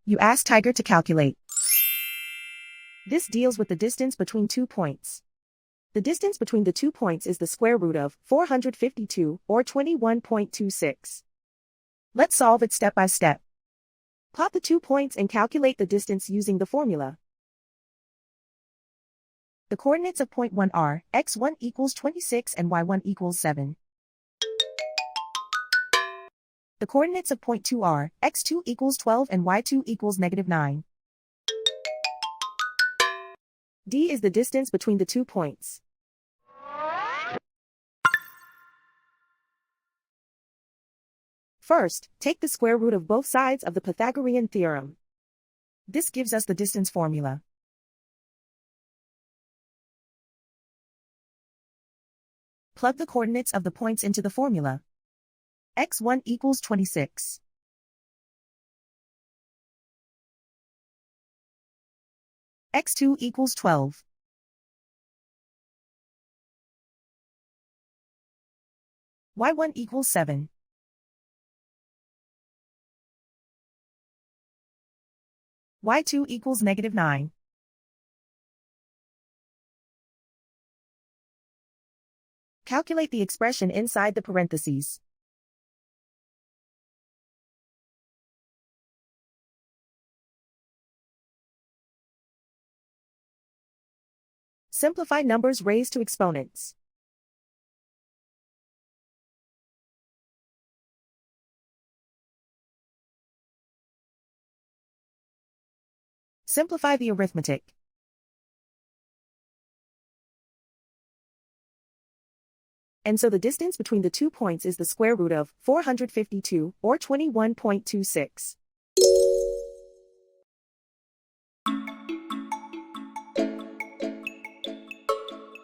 You ask Tiger to calculate. This deals with the distance between 2 points. The distance between the 2 points is the square root of 452, or 21.26. Let's solve it step by step. Plot the 2 points and calculate the distance using the formula. The coordinates of point 1 are x1 equals 26 and y1 equals 7. The coordinates of point 2 are x2 equals 12 and y2 equals -9. D is the distance between the 2 points. First, take the square root of both sides of the Pythagorean theorem. This gives us the distance formula. Plug the coordinates of the points into the formula. x1 equals 26. x2 equals 12. y1 equals 7. y2 equals -9. Calculate the expression inside the parentheses. Simplify numbers raised to exponents. Simplify the arithmetic. And so the distance between the 2 points is the square root of 452, or 21.26.